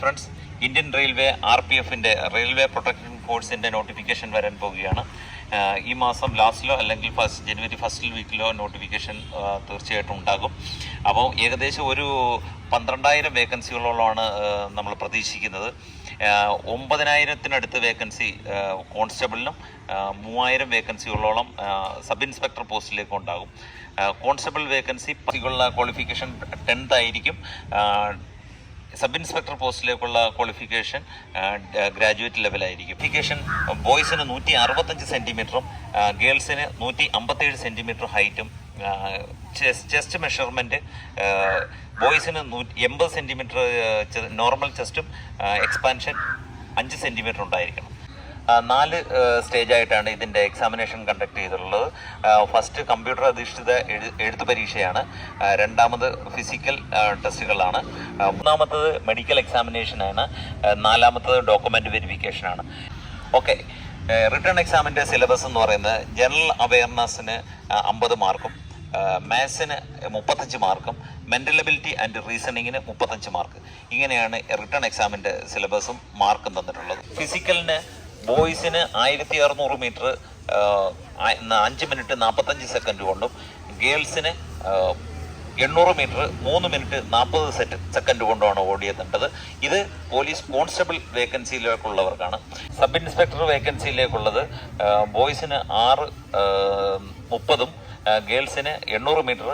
Friends, Indian railway RPF-ന്റെ railway protection ഫോഴ്സിൻ്റെ notification വരാൻ പോവുകയാണ്. ഈ മാസം ലാസ്റ്റിലോ അല്ലെങ്കിൽ ജനുവരി ഫസ്റ്റ് വീക്കിലോ നോട്ടിഫിക്കേഷൻ തീർച്ചയായിട്ടും ഉണ്ടാകും. അപ്പോൾ ഏകദേശം ഒരു 12,000 വേക്കൻസികളോളമാണ് നമ്മൾ പ്രതീക്ഷിക്കുന്നത്. 9,000-ത്തിനടുത്ത് വേക്കൻസി കോൺസ്റ്റബിളിനും 3,000 വേക്കൻസികളോളം സബ് ഇൻസ്പെക്ടർ പോസ്റ്റിലേക്കും ഉണ്ടാകും. കോൺസ്റ്റബിൾ വേക്കൻസി ക്വാളിഫിക്കേഷൻ 10th ആയിരിക്കും. സബ് ഇൻസ്പെക്ടർ പോസ്റ്റിലേക്കുള്ള ക്വാളിഫിക്കേഷൻ ഗ്രാജുവേറ്റ് ലെവലായിരിക്കും. ക്വാളിഫിക്കേഷൻ ബോയ്സിന് 165 സെൻറ്റിമീറ്ററും ഗേൾസിന് 157 സെൻറ്റിമീറ്റർ ഹൈറ്റും, ചെസ്റ്റ് മെഷർമെൻറ്റ് ബോയ്സിന് 80 സെൻറ്റിമീറ്റർ നോർമൽ ചെസ്റ്റും എക്സ്പാൻഷൻ 5 സെൻറ്റിമീറ്റർ ഉണ്ടായിരിക്കണം. 4 സ്റ്റേജായിട്ടാണ് ഇതിൻ്റെ എക്സാമിനേഷൻ കണ്ടക്ട് ചെയ്തിട്ടുള്ളത്. ഫസ്റ്റ് കമ്പ്യൂട്ടർ അധിഷ്ഠിത എഴുത്ത് പരീക്ഷയാണ്. രണ്ടാമത് ഫിസിക്കൽ ടെസ്റ്റുകളാണ്. മൂന്നാമത്തത് മെഡിക്കൽ എക്സാമിനേഷനാണ്. നാലാമത്തത് ഡോക്യുമെൻ്റ് വെരിഫിക്കേഷനാണ്. ഓക്കെ, റിട്ടേൺ എക്സാമിൻ്റെ സിലബസ് എന്ന് പറയുന്നത് ജനറൽ അവയർനെസ്സിന് 50 മാർക്കും, മാത്സിന് 35 മാർക്കും, മെൻ്റൽ എബിലിറ്റി ആൻഡ് റീസണിങ്ങിന് 35 മാർക്ക്. ഇങ്ങനെയാണ് റിട്ടേൺ എക്സാമിൻ്റെ സിലബസും മാർക്കും തന്നിട്ടുള്ളത്. ഫിസിക്കലിന് ബോയ്സിന് 1600 മീറ്റർ 5 മിനിറ്റ് 45 സെക്കൻഡ് കൊണ്ടും, ഗേൾസിന് 800 മീറ്റർ 3 മിനിറ്റ് 40 സെക്കൻഡ് കൊണ്ടുമാണ് ഓടിയെത്തേണ്ടത്. ഇത് പോലീസ് കോൺസ്റ്റബിൾ വേക്കൻസിയിലേക്കുള്ളവർക്കാണ്. സബ് ഇൻസ്പെക്ടർ വേക്കൻസിയിലേക്കുള്ളത് ബോയ്സിന് 6:30-ഉം ഗേൾസിന് 800 മീറ്റർ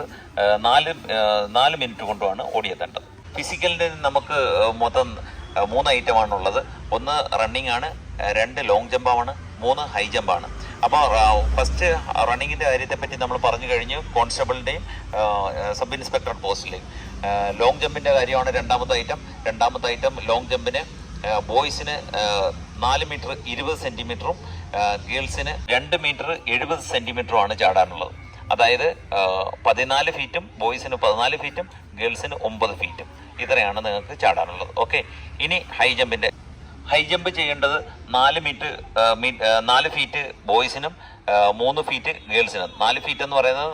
4 മിനിറ്റ് കൊണ്ടുമാണ് ഓടിയെത്തേണ്ടത്. ഫിസിക്കലിൻ്റെ നമുക്ക് മൊത്തം 3 ഐറ്റമാണുള്ളത്. 1 റണ്ണിങ് ആണ്, 2 ലോങ് ജമ്പാണ്, 3 ഹൈ ജമ്പാണ്. അപ്പോൾ ഫസ്റ്റ് റണ്ണിങ്ങിൻ്റെ കാര്യത്തെപ്പറ്റി നമ്മൾ പറഞ്ഞു കഴിഞ്ഞു, കോൺസ്റ്റബിളിൻ്റെയും സബ് ഇൻസ്പെക്ടർ പോസ്റ്റിലെയും. ലോങ് ജമ്പിൻ്റെ കാര്യമാണ് രണ്ടാമത്തെ ഐറ്റം. ലോങ് ജമ്പിന് ബോയ്സിന് 4 മീറ്റർ 20 സെൻറ്റിമീറ്ററും ഗേൾസിന് 2 മീറ്റർ 70 സെൻറ്റിമീറ്ററുമാണ് ചാടാനുള്ളത്. അതായത് 14 ഫീറ്റും ബോയ്സിന് 14 ഫീറ്റും ഗേൾസിന് 9 ഫീറ്റും. ഇത്രയാണ് നിങ്ങൾക്ക് ചാടാനുള്ളത്. ഓക്കെ, ഇനി ഹൈ ജമ്പ് ചെയ്യേണ്ടത് 4 ഫീറ്റ് ബോയ്സിനും 3 ഫീറ്റ് ഗേൾസിനും. 4 ഫീറ്റ് എന്ന് പറയുന്നത്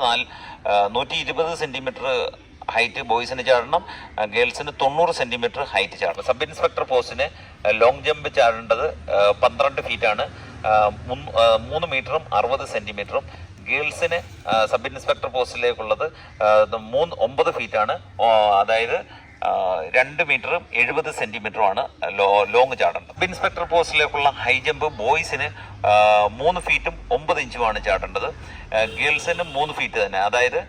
120 സെൻറ്റിമീറ്റർ ഹൈറ്റ് ബോയ്സിന് ചാടണം, ഗേൾസിന് 90 സെൻറ്റിമീറ്റർ ഹൈറ്റ് ചാടണം. സബ് ഇൻസ്പെക്ടർ പോസ്റ്റിന് ലോങ് ജമ്പ് ചാടേണ്ടത് 12 ഫീറ്റാണ്, 3 മീറ്ററും 60 സെൻറ്റിമീറ്ററും. ഗേൾസിന് സബ് ഇൻസ്പെക്ടർ പോസ്റ്റിലേക്കുള്ളത് 9 ഫീറ്റാണ്, അതായത് 2 മീറ്ററും 70 സെൻറ്റിമീറ്ററുമാണ് ലോങ് ചാടേണ്ടത്. സബ് ഇൻസ്പെക്ടർ പോസ്റ്റിലേക്കുള്ള ഹൈ ജമ്പ് ബോയ്സിന് 3 ഫീറ്റും 9 ഇഞ്ചുമാണ് ചാടേണ്ടത്, ഗേൾസിന് 3 ഫീറ്റ് തന്നെ, അതായത്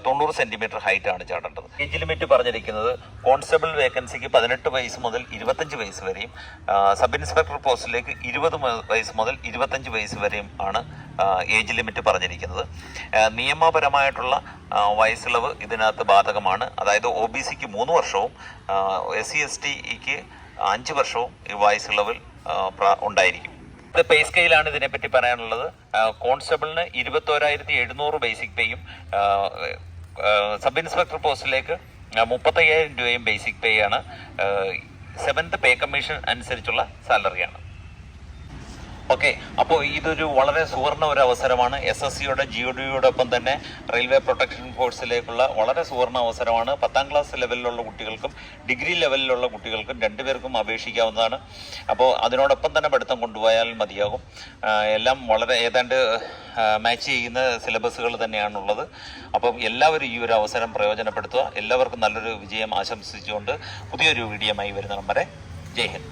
90 സെൻറ്റിമീറ്റർ ഹൈറ്റാണ് ചാടേണ്ടത്. ഏജ് ലിമിറ്റ് പറഞ്ഞിരിക്കുന്നത് കോൺസ്റ്റബിൾ വേക്കൻസിക്ക് 18 വയസ്സ് മുതൽ 25 വയസ്സ് വരെയും, സബ് ഇൻസ്പെക്ടർ പോസ്റ്റിലേക്ക് 20 വയസ്സ് മുതൽ 25 വയസ്സ് വരെയും ആണ് ഏജ് ലിമിറ്റ് പറഞ്ഞിരിക്കുന്നത്. നിയമപരമായിട്ടുള്ള വയസ്സിളവ് ഇതിനകത്ത് ബാധകമാണ്. അതായത് OBC-ക്ക് 3 വർഷവും SC/ST-ക്ക് 5 വർഷവും ഈ വയസ്സിളവിൽ ഉണ്ടായിരിക്കും. ഇത് പേ സ്കെയിലാണ് ഇതിനെപ്പറ്റി പറയാനുള്ളത്. കോൺസ്റ്റബിളിന് 21,700 ബേസിക് പേയും, സബ് ഇൻസ്പെക്ടർ പോസ്റ്റിലേക്ക് 35,000 രൂപയും ബേസിക് പേ ആണ്. 7th പേ കമ്മീഷൻ അനുസരിച്ചുള്ള സാലറിയാണ്. ഓക്കെ, അപ്പോൾ ഇതൊരു വളരെ സുവർണ ഒരു അവസരമാണ്. SSCയുടെ GOD-യോടൊപ്പം തന്നെ റെയിൽവേ പ്രൊട്ടക്ഷൻ ഫോഴ്സിലേക്കുള്ള വളരെ സുവർണ അവസരമാണ്. 10ാം ക്ലാസ് ലെവലിലുള്ള കുട്ടികൾക്കും ഡിഗ്രി ലെവലിലുള്ള കുട്ടികൾക്കും 2 പേർക്കും അപേക്ഷിക്കാവുന്നതാണ്. അപ്പോൾ അതിനോടൊപ്പം തന്നെ പഠിത്തം കൊണ്ടുപോയാൽ മതിയാകും. എല്ലാം വളരെ ഏതാണ്ട് മാച്ച് ചെയ്യുന്ന സിലബസുകൾ തന്നെയാണുള്ളത്. അപ്പം എല്ലാവരും ഈ ഒരു അവസരം പ്രയോജനപ്പെടുത്തുക. എല്ലാവർക്കും നല്ലൊരു വിജയം ആശംസിച്ചുകൊണ്ട് പുതിയൊരു വീഡിയോയുമായി വരുന്ന വരെ ജയ് ഹിന്ദ്.